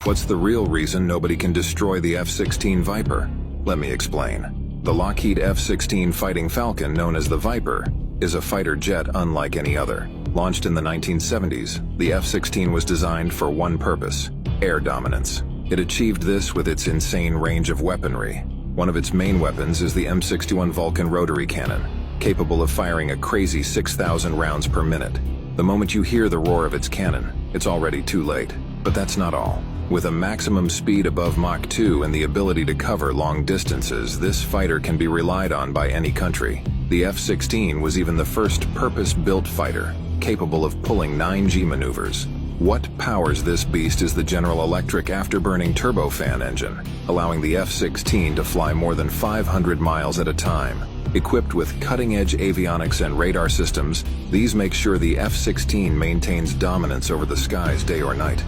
What's the real reason nobody can destroy the F-16 Viper? Let me explain. The Lockheed F-16 Fighting Falcon, known as the Viper, is a fighter jet unlike any other. Launched in the 1970s, the F-16 was designed for one purpose: air dominance. It achieved this with its insane range of weaponry. One of its main weapons is the M61 Vulcan rotary cannon, capable of firing a crazy 6,000 rounds per minute. The moment you hear the roar of its cannon, it's already too late. But that's not all. With a maximum speed above Mach 2 and the ability to cover long distances, this fighter can be relied on by any country. The F-16 was even the first purpose-built fighter, capable of pulling 9G maneuvers. What powers this beast is the General Electric afterburning turbofan engine, allowing the F-16 to fly more than 500 miles at a time. Equipped with cutting-edge avionics and radar systems, these make sure the F-16 maintains dominance over the skies day or night.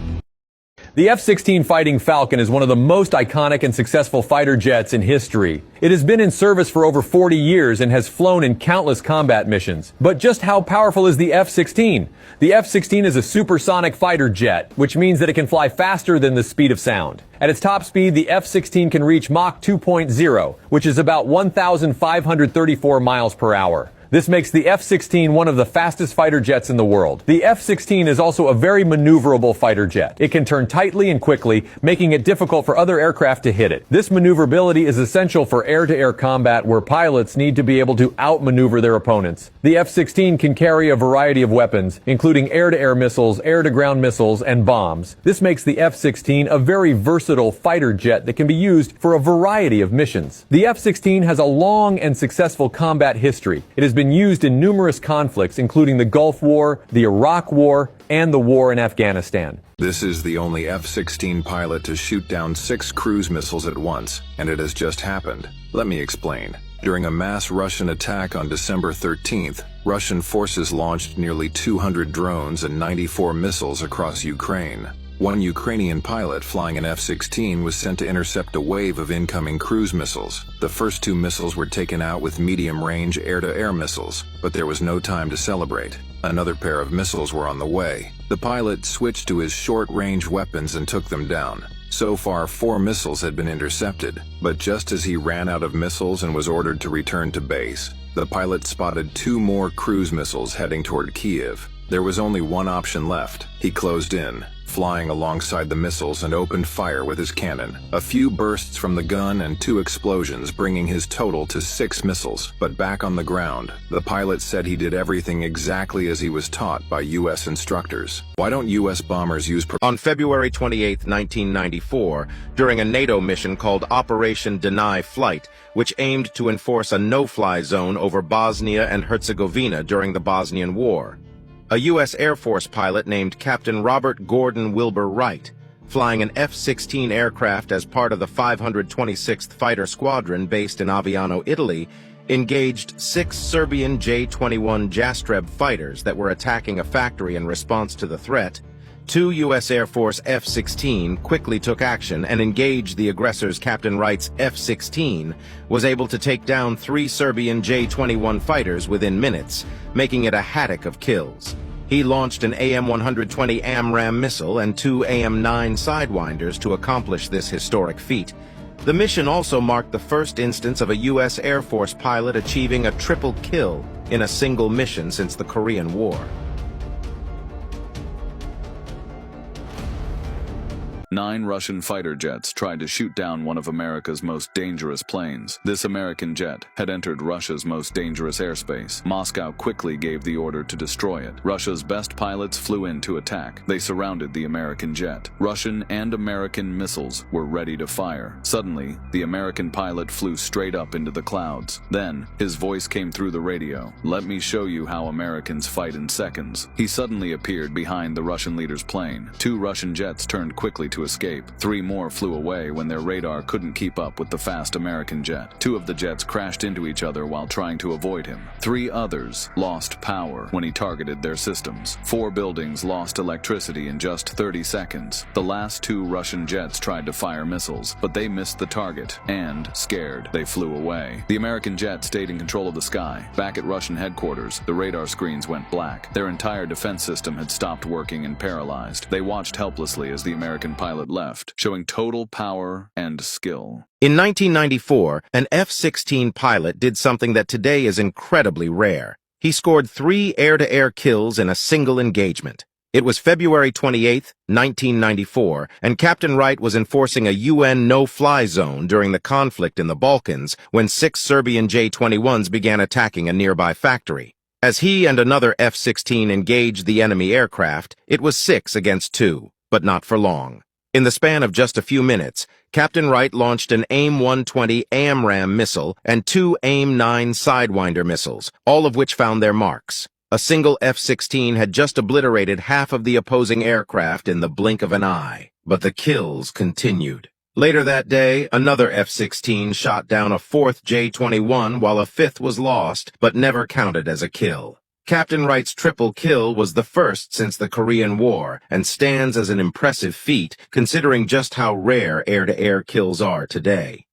The F-16 Fighting Falcon is one of the most iconic and successful fighter jets in history. It has been in service for over 40 years and has flown in countless combat missions. But just how powerful is the F-16? The F-16 is a supersonic fighter jet, which means that it can fly faster than the speed of sound. At its top speed, the F-16 can reach Mach 2.0, which is about 1,534 miles per hour. This makes the F-16 one of the fastest fighter jets in the world. The F-16 is also a very maneuverable fighter jet. It can turn tightly and quickly, making it difficult for other aircraft to hit it. This maneuverability is essential for air-to-air combat where pilots need to be able to outmaneuver their opponents. The F-16 can carry a variety of weapons, including air-to-air missiles, air-to-ground missiles, and bombs. This makes the F-16 a very versatile fighter jet that can be used for a variety of missions. The F-16 has a long and successful combat history. It has been used in numerous conflicts, including the Gulf War, the Iraq War, and the war in Afghanistan. This is the only F-16 pilot to shoot down 6 cruise missiles at once, and it has just happened. Let me explain. During a mass Russian attack on December 13th, Russian forces launched nearly 200 drones and 94 missiles across Ukraine. One Ukrainian pilot flying an F-16 was sent to intercept a wave of incoming cruise missiles. The first 2 missiles were taken out with medium-range air-to-air missiles, but there was no time to celebrate. Another pair of missiles were on the way. The pilot switched to his short-range weapons and took them down. So far, 4 missiles had been intercepted, but just as he ran out of missiles and was ordered to return to base, the pilot spotted 2 more cruise missiles heading toward Kiev. There was only one option left. He closed in, flying alongside the missiles, and opened fire with his cannon. A few bursts from the gun and 2 explosions, bringing his total to 6 missiles. But back on the ground, the pilot said he did everything exactly as he was taught by U.S. instructors. Why don't U.S. bombers use... On February 28, 1994, during a NATO mission called Operation Deny Flight, which aimed to enforce a no-fly zone over Bosnia and Herzegovina during the Bosnian War, a U.S. Air Force pilot named Captain Robert Gordon Wilbur Wright, flying an F-16 aircraft as part of the 526th Fighter Squadron based in Aviano, Italy, engaged 6 Serbian J-21 Jastreb fighters that were attacking a factory in response to the threat. 2 U.S. Air Force F-16 quickly took action and engaged the aggressors. Captain Wright's F-16 was able to take down 3 Serbian J-21 fighters within minutes, making it a haddock of kills. He launched an AM-120 AMRAAM missile and 2 AM-9 Sidewinders to accomplish this historic feat. The mission also marked the first instance of a U.S. Air Force pilot achieving a triple kill in a single mission since the Korean War. 9 Russian fighter jets tried to shoot down one of America's most dangerous planes. This American jet had entered Russia's most dangerous airspace. Moscow quickly gave the order to destroy it. Russia's best pilots flew in to attack. They surrounded the American jet. Russian and American missiles were ready to fire. Suddenly, the American pilot flew straight up into the clouds. Then, his voice came through the radio. "Let me show you how Americans fight in seconds." He suddenly appeared behind the Russian leader's plane. 2 Russian jets turned quickly to escape. 3 more flew away when their radar couldn't keep up with the fast American jet. 2 of the jets crashed into each other while trying to avoid him. 3 others lost power when he targeted their systems. 4 buildings lost electricity in just 30 seconds. The last 2 Russian jets tried to fire missiles, but they missed the target, and, scared, they flew away. The American jet stayed in control of the sky. Back at Russian headquarters, the radar screens went black. Their entire defense system had stopped working and paralyzed. They watched helplessly as the American pilot pilot left, showing total power and skill. In 1994, an F-16 pilot did something that today is incredibly rare. He scored 3 air-to-air kills in a single engagement. It was February 28, 1994, and Captain Wright was enforcing a UN no-fly zone during the conflict in the Balkans when 6 Serbian J-21s began attacking a nearby factory. As he and another F-16 engaged the enemy aircraft, it was 6 against 2, but not for long. In the span of just a few minutes, Captain Wright launched an AIM-120 AMRAAM missile and 2 AIM-9 Sidewinder missiles, all of which found their marks. A single F-16 had just obliterated half of the opposing aircraft in the blink of an eye, but the kills continued. Later that day, another F-16 shot down a 4th J-21 while a 5th was lost, but never counted as a kill. Captain Wright's triple kill was the first since the Korean War and stands as an impressive feat considering just how rare air-to-air kills are today.